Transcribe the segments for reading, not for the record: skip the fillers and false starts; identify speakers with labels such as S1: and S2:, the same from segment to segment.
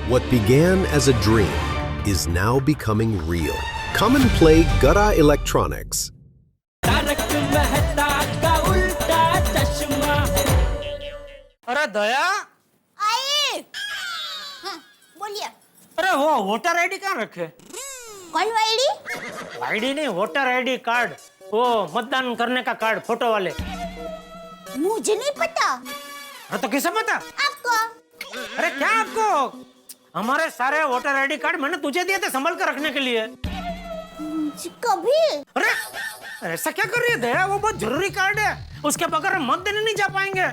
S1: What began as a dream is now becoming real. Come and play Gada Electronics.
S2: अरे दया,
S3: आए। हाँ, बोलिए।
S2: अरे वो वोटर आईडी कहाँ रखे?
S3: कौन आईडी?
S2: आईडी नहीं, वोटर आईडी कार्ड, वो मतदान करने का कार्ड, फोटो वाले।
S3: मुझे नहीं पता।
S2: हाँ तो किसे पता?
S3: आपको?
S2: अरे क्या आपको? हमारे सारे वोटर आईडी कार्ड मैंने तुझे दिए थे संभाल कर रखने के लिए।
S3: कभी?
S2: अरे ऐसा क्या कर रही है दया? वो बहुत जरूरी कार्ड है, उसके बगैर हम मत देने नहीं जा पाएंगे।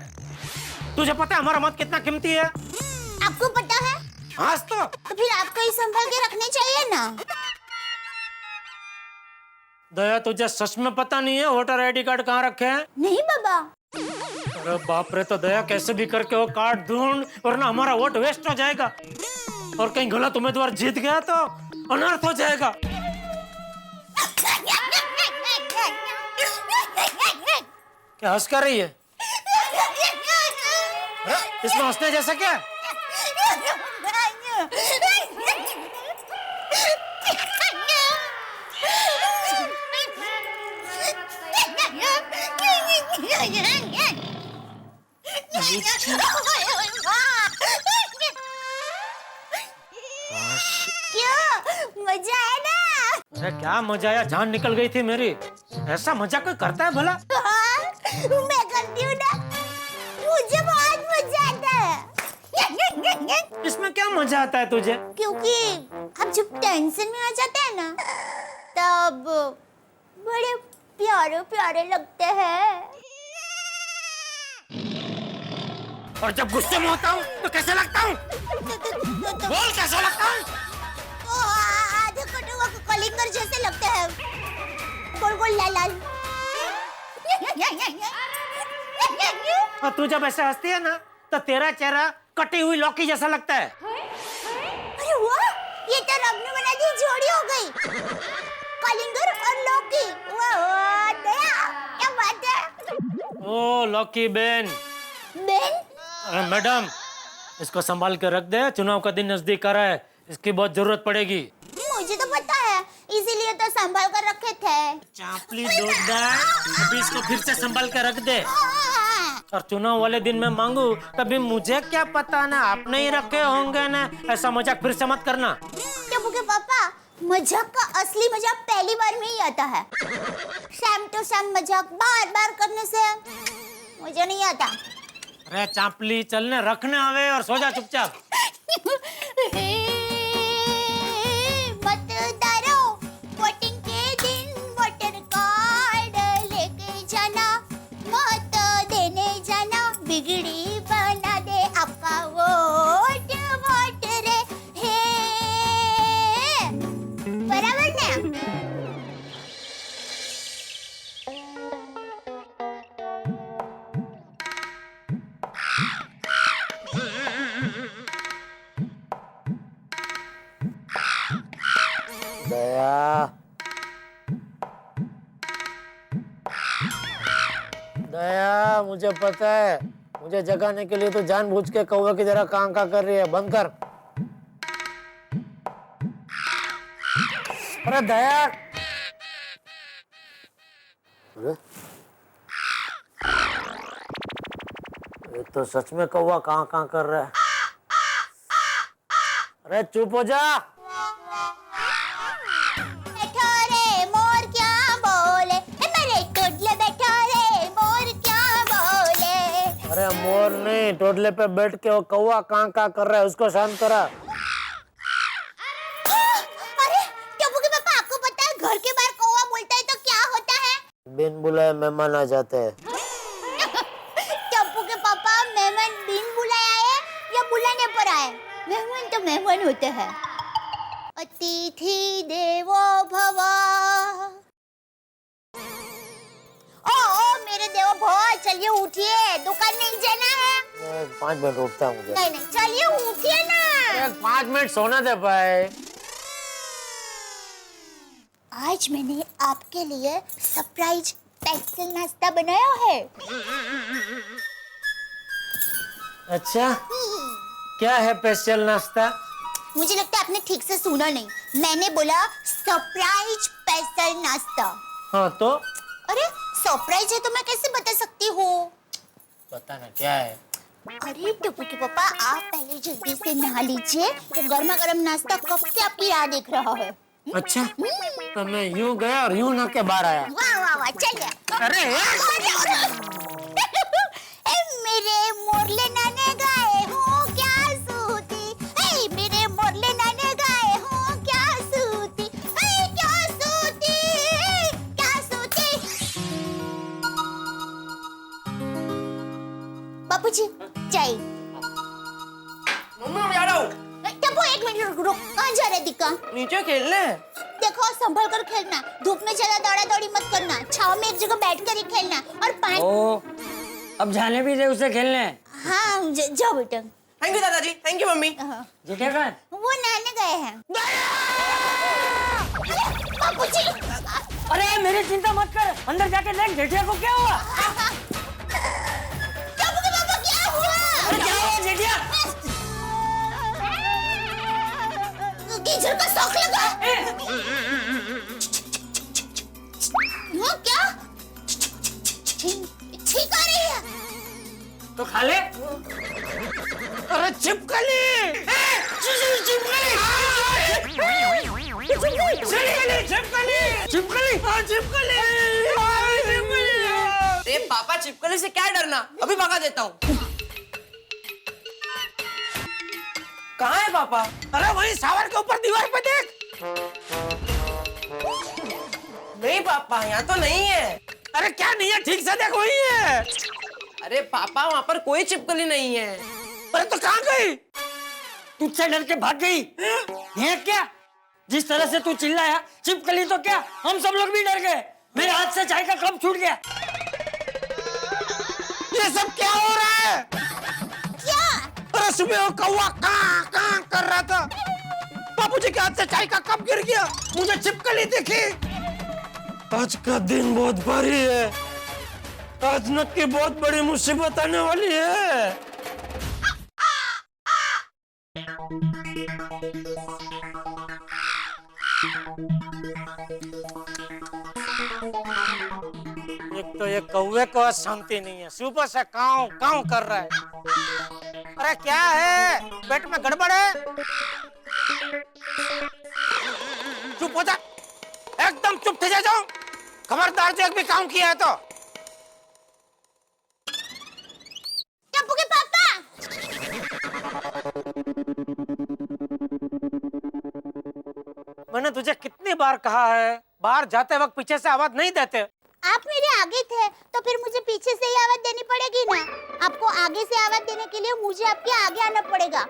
S2: तुझे पता है हमारा मत कितना कीमती है?
S3: आपको पता है?
S2: हाँ तो
S3: फिर आपको ही संभाल के रखने चाहिए ना।
S2: दया, तुझे सच में पता नहीं है वोटर आईडी कार्ड कहाँ रखे हैं?
S3: नहीं बाबा।
S2: अरे बाप रे, तो दया कैसे भी करके वो कार्ड ढूंढ, वरना हमारा वोट वेस्ट हो जाएगा और कहीं गलत उम्मीदवार जीत गया तो अनर्थ हो जाएगा। क्या हंस कर रही है? इसमें हंसने जैसा क्या?
S3: क्यों? मजा आया ना?
S2: अरे क्या मजा आया, जान निकल गई थी मेरी। ऐसा मजा कोई करता है भला?
S3: हाँ, मैं करती हूँ ना, मुझे बहुत मजा आता है।
S2: इसमें क्या मजा आता है तुझे?
S3: क्योंकि हम जब टेंशन में आ जाते हैं ना, तब बड़े प्यारे प्यारे लगते हैं।
S2: और जब गुस्से में होता हूँ तो कैसे लगता हूँ? बोल कैसे लगता हूँ?
S3: तो आधे कटे हुए कलिंगर जैसे लगते हैं, गोल गोल लाल लाल।
S2: और तू जब ऐसे हंसती है ना तो तेरा चेहरा कटी हुई लौकी जैसा लगता है।
S3: अरे वाह, ये तो रब ने बना दी जोड़ी हो गई, कलिंगर और लौकी। वाह दया, क्या बात है।
S2: ओ लौकी बेन।
S3: बेन?
S2: अरे मैडम, इसको संभाल कर रख दे, चुनाव का दिन नजदीक आ रहा है, इसकी बहुत जरूरत पड़ेगी।
S3: मुझे तो पता है, इसीलिए तो संभाल कर रखे थे।
S2: चापली डोडा, अभी इसको फिर से संभाल कर रख दे। और चुनाव वाले दिन मैं मांगू तभी मुझे क्या पता ना, आपने ही रखे होंगे ना। ऐसा मजाक फिर से मत करना।
S3: टप्पू के पापा, मजाक का असली मजाक पहली बार में ही आता है। सैम टू सैम मजाक बार बार करने से मुझे नहीं आता।
S2: अरे चापली, चलने रखने आवे और सो जा चुपचाप।
S3: मतदारों, वोटिंग के दिन वोटर कार्ड लेके जाना, मत देने जाना, बिगड़ी बना दे आपका वोट, वोट रे हे। बराबर ना?
S2: दया, दया, मुझे पता है, मुझे जगाने के लिए तो जानबूझ के कौवा की तरह कां कर रही है। बंद कर। अरे दया, अरे ये तो सच में कौवा कां कर रहा है। अरे चुप हो जा।
S3: बैठो रे मोर क्या बोले, मेरे टोडले बैठो रे मोर क्या बोले।
S2: अरे मोर नहीं, टोडले पे बैठ के वो कौवा कां कर रहा है, उसको शांत करा।
S3: अरे टप्पू के पापा, आपको पता है घर के बाहर कौवा बोलता है तो क्या होता है?
S2: बिन बुलाए मेहमान आ जाते हैं।
S3: टप्पू के पापा, मेहमान बिन बुलाए आए या बुलाने पर आए? मेहमान तो मेहमान होते हैं। अतिथि देवो भव। ओ मेरे देवो भव, चलिए उठिए, दुकान नहीं जाना है।
S2: 5 मिनट रुकता है मुझे।
S3: नहीं, चलिए उठिए ना।
S2: 5 मिनट सोने दे भाई।
S3: आज मैंने आपके लिए सरप्राइज स्पेशल नाश्ता बनाया है।
S2: अच्छा, क्या है स्पेशल नाश्ता?
S3: मुझे लगता है आपने ठीक से सुना नहीं। मैंने बोला सरप्राइज स्पेशल नाश्ता।
S2: हाँ तो
S3: अरे सरप्राइज है तो मैं कैसे बता सकती हूँ?
S2: पता ना क्या है।
S3: अरे टप्पू के पापा, आप पहले जल्दी से नहा लीजिए। वो गर्मा गर्म नाश्ता कब से आपकी राह देख रहा है।
S2: अच्छा तो मैं यूं गया और यूं ना के बाहर आया।
S3: वाह वाह वाह, चलिए।
S2: अरे
S3: ए मेरे मोरले नाने गाए हो क्या सूती, ए मेरे मोरले नाने गाए हो क्या सूती, ए क्या सूती, क्या सूती। बापूजी चाय।
S4: मम्मा मैं आ रहा हूँ।
S3: टप्पू एक मिनट रुक, कहाँ जा रहे दिक्का?
S4: नीचे खेलने।
S3: देखो संभल कर खेलना, धूप में ज्यादा दौड़ा दौड़ी मत करना, छाव में एक जगह बैठ कर ही खेलना। और पानी।
S2: ओ अब जाने भी दे उसे खेलने।
S3: हाँ जाओ बेटा।
S4: थैंक यू दादाजी, थैंक यू मम्मी।
S2: जेठिया कहाँ है?
S3: वो नहाने गए हैं। बापूजी।
S2: अरे मेरी चिंता मत कर, अंदर जाके देख जेठिया को क्या हुआ।
S3: टप्पू के पापा क्या हुआ?
S2: अरे क्या हुआ जेठिया?
S3: कीचड़ का शौक लगा। हाँ क्या? छींक आ रही है।
S2: तो खा ले। अरे छिपकली।
S4: अरे पापा छिपकली से क्या डरना, अभी भगा देता हूँ। कहाँ है पापा?
S2: अरे वही सावर के ऊपर दीवार पे देख।
S4: नहीं पापा, यहाँ तो नहीं है।
S2: अरे क्या नहीं है, ठीक से देख वही है।
S4: अरे पापा वहाँ पर कोई छिपकली नहीं है।
S2: अरे तो कहाँ गई? तुझसे डर के भाग गई है क्या? जिस तरह से तू चिल्लाया, छिपकली तो क्या हम सब लोग भी डर गए। मेरे हाथ से चाय का कप छूट गया। ये सब क्या हो रहा है?
S3: क्या?
S2: अरे सुबह वो कौवा कां कां कर रहा था, बापूजी के हाथ से चाय का कप गिर गया, मुझे छिपकली दिखी। आज का दिन बहुत भारी है, आज नक की बहुत बड़ी मुसीबत आने वाली है। एक तो ये कौवे को शांति नहीं है, सुबह से काऊ काऊ कर रहा है। अरे क्या है, पेट में गड़बड़ है? चुप हो जा, एकदम चुप थे जाओ। खबरदार जो एक भी काम किया है तो।
S3: टप्पू के पापा।
S2: मैंने तुझे कितनी बार कहा है, बाहर जाते वक्त पीछे से आवाज नहीं देते।
S3: आप मेरे आगे थे तो फिर मुझे पीछे से ही आवाज देनी पड़ेगी ना। आपको आगे से आवाज देने के लिए मुझे आपके आगे आना पड़ेगा,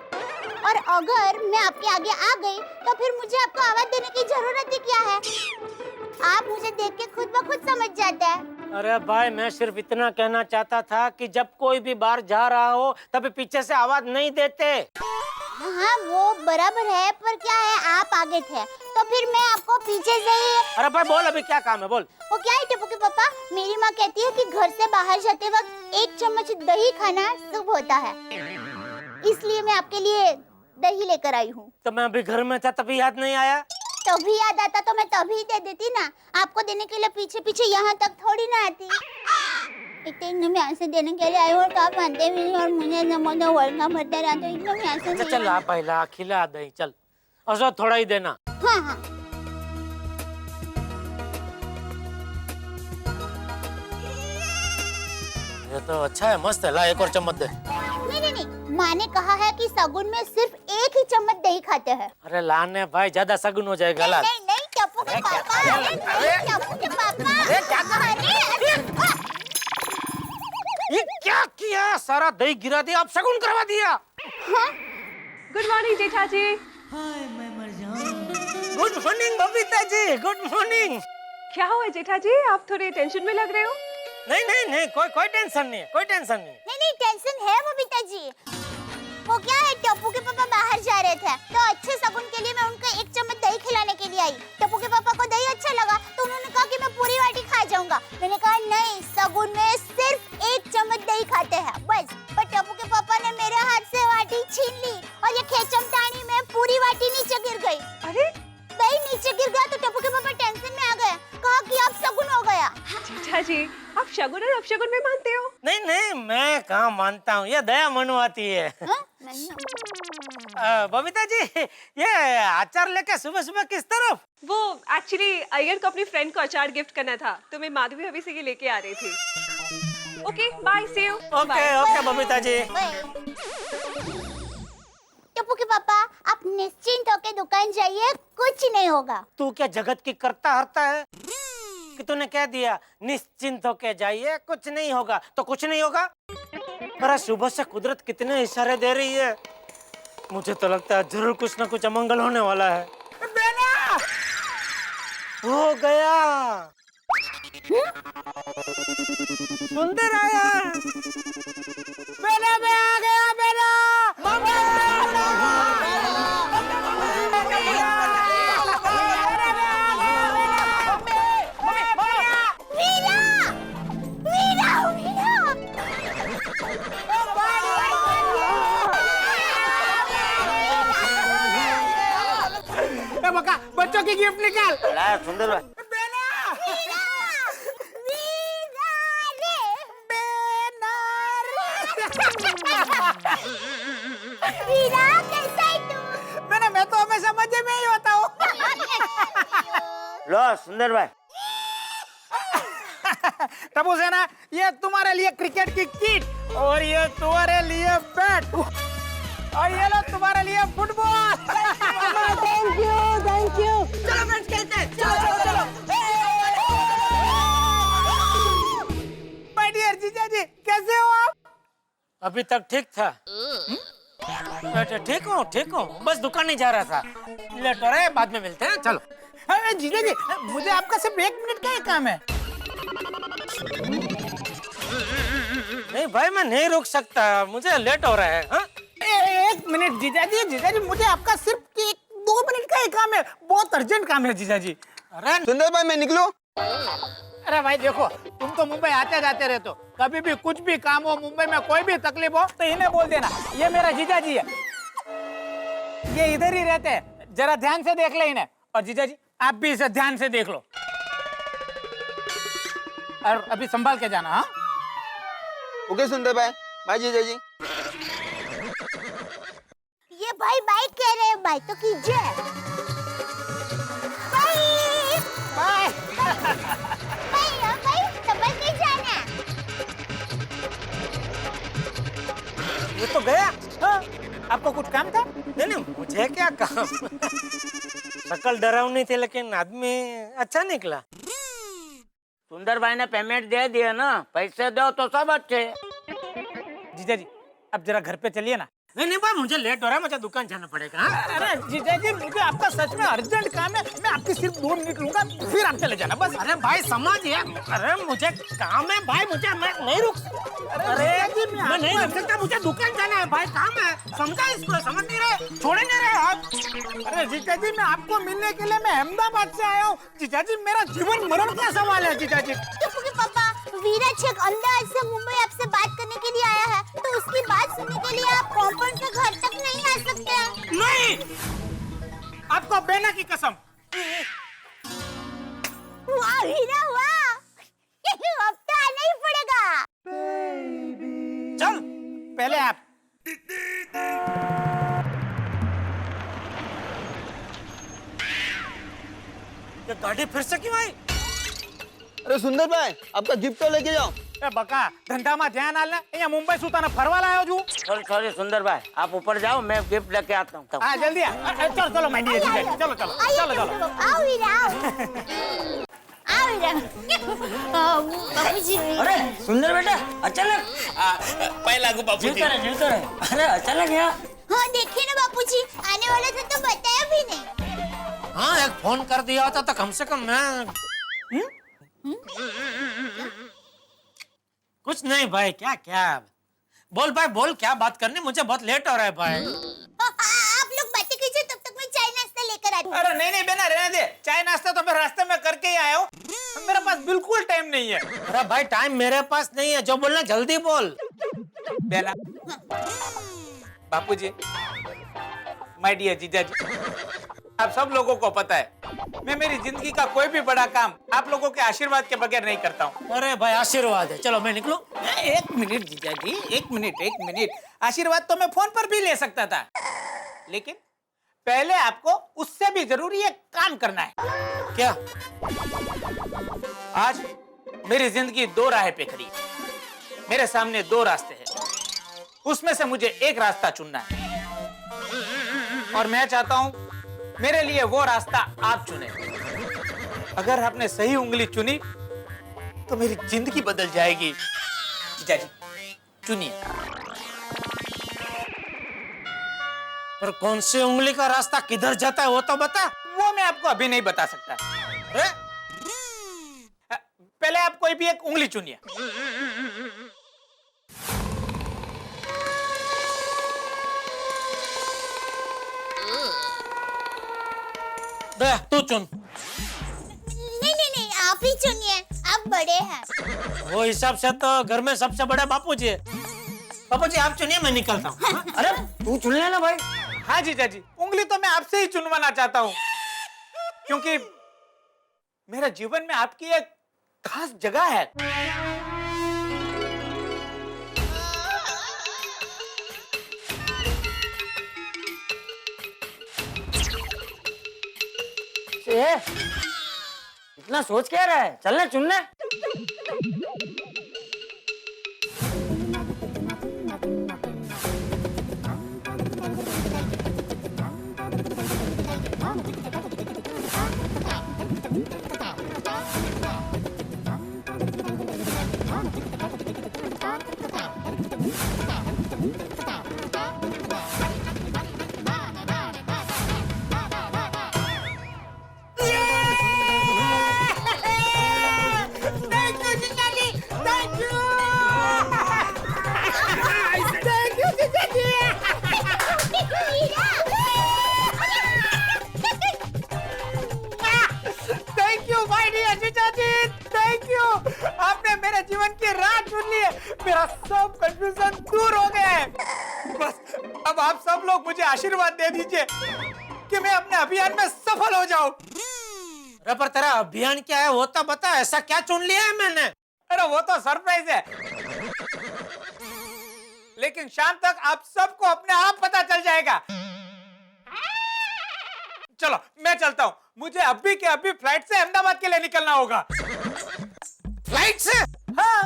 S3: और अगर मैं आपके आगे आ गई तो फिर मुझे आपको आवाज देने की जरूरत ही क्या है? आप मुझे देख के खुद ब खुद समझ जाते हैं।
S2: अरे भाई मैं सिर्फ इतना कहना चाहता था कि जब कोई भी बाहर जा रहा हो तभी पीछे से आवाज नहीं देते।
S3: हाँ वो बराबर है, पर क्या है आप आगे थे तो फिर मैं आपको पीछे से ही।
S2: अरे भाई बोल, अभी क्या काम है बोल।
S3: वो क्या है टप्पू के पापा, मेरी माँ कहती है कि घर से बाहर जाते वक्त 1 चम्मच दही खाना शुभ होता है, इसलिए मैं आपके लिए दही लेकर आई हूँ।
S2: तो मैं अभी घर में था तभी याद नहीं आया?
S3: तभी याद आता तो मैं तभी दे देती ना, आपको देने के लिए पीछे पीछे यहाँ तक थोड़ी ना आती। इतने में यहाँ से देने के लिए आई हूँ और आप मानते भी नहीं और मुझे नमोनो वर्गा भरते रहते, एकदम यहाँ से नहीं।
S2: चल पहला खिला दही, चल और थोड़ा ही देना।
S3: हाँ हाँ
S2: ये तो अच्छा है, मस्त है, ला एक और चम्मच दे।
S3: नहीं, माँ ने कहा है कि सगुन में सिर्फ 1 ही चम्मच दही खाते हैं।
S2: अरे लाने भाई, ज्यादा सगुन हो जाएगा। ला
S3: नहीं टप्पू के पापा, टप्पू के पापा।
S2: ये क्या किया, सारा दही गिरा दिया, अब सगुन करवा दिया।
S5: गुड मॉर्निंग जेठा जी।
S2: Good morning Babita ji, good morning.
S5: क्या हुआ जेठा जी, आप थोड़े टेंशन में लग रहे हो?
S2: नहीं, कोई टेंशन नहीं है, कोई टेंशन नहीं।
S3: नहीं टेंशन है बबीता जी। वो क्या है, टप्पू के पापा बाहर जा रहे थे तो अच्छे सगुन के लिए मैं उनको 1 चम्मच दही खिलाने के लिए आई। टप्पू के पापा को दही अच्छा लगा तो उन्होंने कहा कि मैं पूरी वाटी खा जाऊंगा। मैंने कहा नहीं, सगुन में सिर्फ 1 चम्मच दही खाते हैं बस। पर टप्पू के पापा ने मेरे हाथ से वाटी छीन ली और ये खेचमटानी में पूरी वाटी
S5: शगुन और अपशगुन में मानते हो?
S2: नहीं नहीं, मैं कहाँ मानता हूँ, ये दया मनवाती है।
S3: हाँ? नहीं।
S2: बबीता जी, ये अचार लेके सुबह सुबह किस तरफ?
S5: वो एक्चुअली अय्यर को अपनी फ्रेंड को अचार गिफ्ट करना था, तो मैं माधवी भाभी से ये लेके आ रही थी। Okay bye, see you.
S2: Okay okay Babita ji.
S3: Tappu के पापा, आप निश्चिंत होके दुकान जाइए, कुछ नहीं होगा।
S2: तू क्या जगत की करता हरता है कि तूने कह दिया निश्चिंत होके जाइए, कुछ नहीं होगा तो कुछ नहीं होगा। पर सुबह से कुदरत कितने इशारे दे रही है, मुझे तो लगता है जरूर कुछ ना कुछ अमंगल होने वाला है। बेना! हो गया, सुंदर आया। बेना मैं आ गया, बेना बच्चों की गिफ्ट निकाल। सुंदर भाई, मैं तो हमेशा मजे में ही होता हूँ। लो सुंदर भाई। टप्पू सेना, ये तुम्हारे लिए क्रिकेट की किट और ये तुम्हारे लिए बैट और ये लो तुम्हारे लिए football.
S3: Thank you, thank you.
S4: चलो फ्रेंड्स खेलते हैं, चलो चलो चलो।
S2: माय डियर जीजा जी, कैसे हो आप? अभी तक ठीक था। अच्छा ठीक हूँ, बस दुकान नहीं जा रहा था, लेट हो रहा है, बाद में मिलते हैं, चलो। जीजा जी, मुझे आपका सिर्फ 1 मिनट का ही काम है। नहीं भाई, मैं नहीं रुक सकता, मुझे लेट हो रहा है। हाँ? 1 मिनट जीजा जी, मुझे आपका सिर्फ 1-2 मिनट का ही काम है, बहुत अर्जेंट काम है जीजा जी। अरे
S6: सुंदर भाई, मैं निकलूं?
S2: अरे भाई देखो, तुम तो मुंबई आते जाते रहते हो, कभी भी कुछ भी काम हो, मुंबई में कोई भी तकलीफ हो तो इन्हें बोल देना। ये मेरा जीजा जी है, ये इधर ही रहते हैं, जरा ध्यान से देख ले इन्हें। और जीजा जी, आप भी इसे ध्यान से देख लो और अभी संभाल के जाना। हाँ
S6: ओके सुंदर भाई, बाय जीजा जी।
S3: ये भाई बाइक कह रहे हैं, बाइक तो कीजिए। Bye
S2: bye.
S3: बाय, संभल के जाना।
S2: ये तो गया। हाँ? आपको कुछ काम था? नहीं, मुझे क्या काम। शक्ल डरावनी थी लेकिन आदमी अच्छा निकला।
S7: सुंदर भाई ने पेमेंट दे दिया ना, पैसे दो तो सब अच्छे।
S2: जीजा जी, अब जरा घर पे चलिए ना। नहीं भाई, मुझे लेट हो रहा है, मुझे दुकान जाना पड़ेगा। हाँ? अरे जीजा जी, मुझे आपका सच में अर्जेंट काम है, मैं आपकी सिर्फ 2 मिनट लूंगा, फिर आप चले जाना बस। अरे भाई समझिए, अरे मुझे काम है भाई, मैं नहीं रुक। अरे मैं नहीं रुक सकता, मुझे दुकान जाना है भाई, काम है, समझा इसको, समझ नहीं रहे, छोड़े नहीं रहे आप। अरे जीजा जी, मैं आपको मिलने के लिए मैं अहमदाबाद से आया हूँ। जीजा जी, मेरा जीवन मरण का सवाल है जीजा जी।
S3: टप्पू के पापा, वीराज एक अंदाज से मुंबई आपसे बात करने के लिए आया है, तो उसकी बात सुनने के लिए आप कॉम्पाउंड से घर तक नहीं आ सकते।
S2: नहीं, आपको बेना की कसम।
S3: वाह वीरा वाह, अब तो आना ही पड़ेगा।
S2: चल पहले आप। ये गाड़ी फिर से क्यों आई?
S6: अरे सुंदर भाई, आपका गिफ्ट तो लेके जाओ।
S2: ए बका, धंधा में ध्यान आलने, यहाँ मुंबई सुताना फरवा लायो छू।
S7: सॉरी सुंदर भाई, आप ऊपर जाओ, मैं गिफ्ट लेके आता हूँ।
S2: हाँ जल्दी आ। चलो मैं नहीं चलो चलो चलो चलो।
S3: आओ वीरा, आओ वीरा। बाबूजी।
S7: अरे सुंदर बेटा, अचानक
S8: पहला को बापू जी।
S7: जीवता रहे। अरे अचानक यहाँ।
S3: हाँ देखिए ना बापूजी, आने वाला था तो बताया भी नहीं।
S2: हाँ, एक फोन कर दिया होता तो कम से कम मैं। कुछ नहीं भाई, क्या बोल भाई, बोल, क्या बात करनी, मुझे बहुत लेट हो रहा है भाई।
S3: आप लोग बातें कीजिए, तब तक मैं चाय नाश्ता लेकर आती हूँ।
S2: अरे नहीं बेना, रहने दे, चाय नाश्ता तो मैं रास्ते में करके ही आया हूँ, मेरे पास बिल्कुल टाइम नहीं है। अरे भाई, टाइम मेरे पास नहीं है, जो बोलना जल्दी बोल। बेना, बापूजी, माय डियर जीजा जी, आप सब लोगों को पता है
S8: मैं मेरी जिंदगी का कोई भी बड़ा काम आप लोगों के आशीर्वाद के बगैर नहीं करता हूँ।
S2: अरे भाई आशीर्वाद है, चलो मैं निकलूं।
S8: एक मिनट जीजा जी, एक मिनट। आशीर्वाद तो मैं फोन पर भी ले सकता था, लेकिन पहले आपको उससे भी जरूरी एक काम करना है।
S2: क्या?
S8: आज मेरी जिंदगी दो राह पे खड़ी है। मेरे सामने दो रास्ते हैं, उसमें से मुझे एक रास्ता चुनना है और मैं चाहता हूं मेरे लिए वो रास्ता आप चुने। अगर आपने सही उंगली चुनी तो मेरी जिंदगी बदल जाएगी। जीजा जी चुनिए।
S2: पर कौन सी उंगली का रास्ता किधर जाता है वो तो बता।
S8: वो मैं आपको अभी नहीं बता सकता।
S2: अरे
S8: पहले आप कोई भी एक उंगली चुनिए।
S2: दे तू चुन।
S3: नहीं, आप ही चुनिए, आप बड़े हैं।
S2: वो हिसाब से तो घर में सबसे बड़े बापू जी है। बापू जी आप चुनिए, मैं निकलता हूँ।
S7: अरे तू चुन लेना भाई।
S8: हाँ जीजा जी, उंगली तो मैं आपसे ही चुनवाना चाहता हूँ, क्योंकि मेरे जीवन में आपकी एक खास जगह है।
S7: इतना सोच क्या रहा है, चलने चुनने।
S8: थैंक यू माय डियर जीजा जी, थैंक यू। आपने मेरे जीवन की राह चुन ली है, मेरा सब कंफ्यूजन दूर हो गया है। बस अब आप सब लोग मुझे आशीर्वाद दे दीजिए कि मैं अपने अभियान में सफल हो जाऊं।
S2: अरे पर तेरा अभियान क्या है वो तो बता। ऐसा क्या चुन लिया है मैंने?
S8: अरे वो तो सरप्राइज है, लेकिन शाम तक आप सबको अपने आप पता चल जाएगा। चलो मैं चलता हूं, मुझे अभी के अभी फ्लाइट से अहमदाबाद के लिए निकलना होगा।
S2: फ्लाइट से?
S8: हाँ।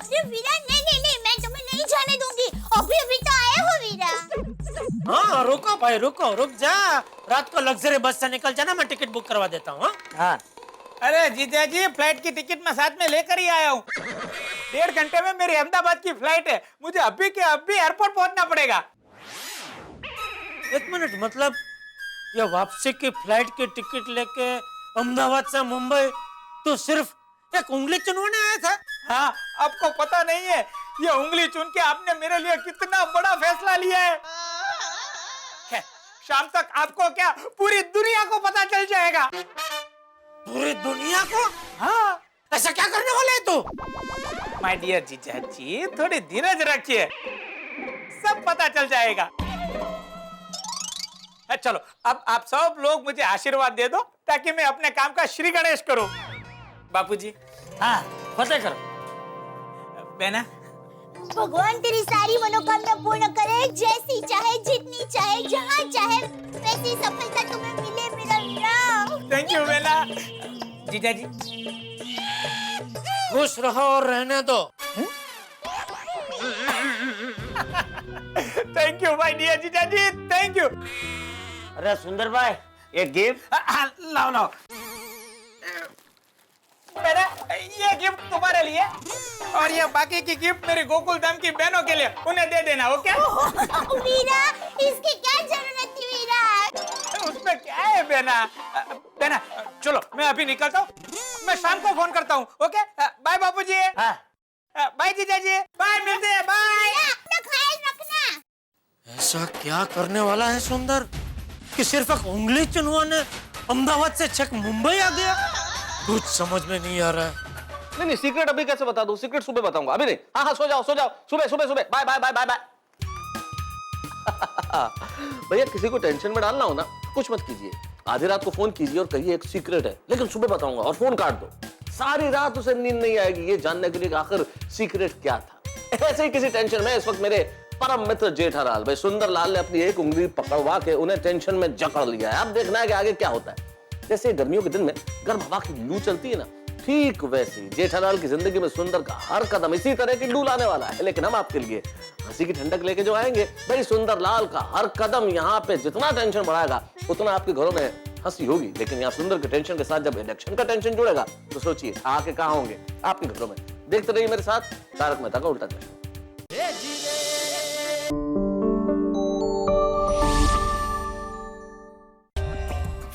S3: अरे वीरा, नहीं, मैं तुम्हें नहीं जाने दूंगी। अभी तो आए हो वीरा।
S2: हाँ रुको भाई, रुक जा। रात को लग्जरी बस से निकल जाना, मैं टिकट बुक करवा देता हूँ।
S7: हाँ
S8: अरे जीजा जी, फ्लाइट की टिकट मैं साथ में लेकर ही आया हूँ। 1.5 घंटे में मेरी अहमदाबाद की फ्लाइट है, मुझे अभी के अभी एयरपोर्ट पहुंचना पड़ेगा।
S2: एक मिनट, मतलब ये वापसी की फ्लाइट की टिकट लेके अहमदाबाद से मुंबई तो सिर्फ एक उंगली चुनवाने आया था?
S8: हाँ, आपको पता नहीं है ये उंगली चुन के आपने मेरे लिए कितना बड़ा फैसला लिया है। शाम तक आपको क्या पूरी दुनिया को पता चल जाएगा।
S2: पूरी दुनिया को?
S8: हाँ।
S2: ऐसा क्या करने वाले है तू?
S8: माय डियर जीजा जी, थोड़ी धीरज रखिए, सब पता चल जाएगा। चलो अब आप सब लोग मुझे आशीर्वाद दे दो ताकि मैं अपने काम का श्री गणेश करूं। बापूजी।
S7: हाँ फतेह करो।
S8: बहना।
S3: भगवान तेरी सारी मनोकामना पूर्ण करे, जैसी चाहे, जितनी चाहे, जहाँ चाहे, वैसी सफलता तुम्हें मिले मेरा वीरा।
S8: थैंक यू बेला। जीजा जी
S2: खुश रहो और रहने दो।
S8: थैंक यू माय डियर जीजा जी, थैंक यू।
S7: अरे सुंदर भाई, ये गिफ्ट।
S8: लाओ। मेरा ये गिफ्ट तुम्हारे लिए और ये बाकी की गिफ्ट मेरी गोकुल धाम की बहनों के लिए, उन्हें दे देना। ओके?
S3: वीरा, इसकी क्या जरूरत थी वीरा?
S8: उसमें क्या है बहना, चलो मैं अभी निकलता हूँ, मैं शाम को फोन करता हूँ। ओके, बाय बापूजी।
S7: हाँ
S8: बाय जीजा जी, बाय, मिलते हैं, बाय।
S3: अपना ख्याल रखना।
S2: ऐसा क्या करने वाला है सुंदर कि सिर्फ एक उंगली चुनवाने अहमदाबाद से छक मुंबई आ गया? कुछ समझ में नहीं आ रहा है।
S6: नहीं, सीक्रेट अभी कैसे बता दूं? सीक्रेट सुबह बताऊंगा, अभी नहीं। हाँ, सो जाओ, सुबह। बाय। भैया किसी को टेंशन में डालना हो ना, कुछ मत कीजिए, आधी रात को फोन कीजिए और कहिए एक सीक्रेट है, लेकिन सुबह बताऊंगा, और फोन काट दो। सारी रात उसे नींद नहीं आएगी ये जानने के लिए कि आखिर सीक्रेट क्या था। ऐसे ही किसी टेंशन में इस वक्त मेरे परम मित्र जेठालाल भाई सुंदरलाल ने अपनी एक उंगली पकड़वा के उन्हें टेंशन में जकड़ लिया है। अब देखना है कि आगे क्या होता है। जैसे गर्मियों के दिन में गर्म हवा की लू चलती है ना, ठीक वैसी जेठालाल की जिंदगी में सुंदर का हर कदम इसी तरह की लू लाने वाला है। लेकिन हम आपके लिए हंसी की ठंडक लेके जो आएंगे भाई, सुंदरलाल का हर कदम यहाँ पे जितना टेंशन बढ़ाएगा उतना आपके घरों में हंसी होगी। लेकिन यहाँ सुंदर के टेंशन के साथ जब इलेक्शन का टेंशन जुड़ेगा तो सोचिए आके कहाँ होंगे आपके घरों में। देखते रहिए मेरे साथ तारक मेहता का उल्टा चश्मा।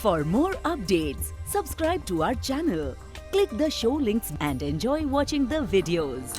S9: For more updates, subscribe to our channel, click the show links and enjoy watching the videos.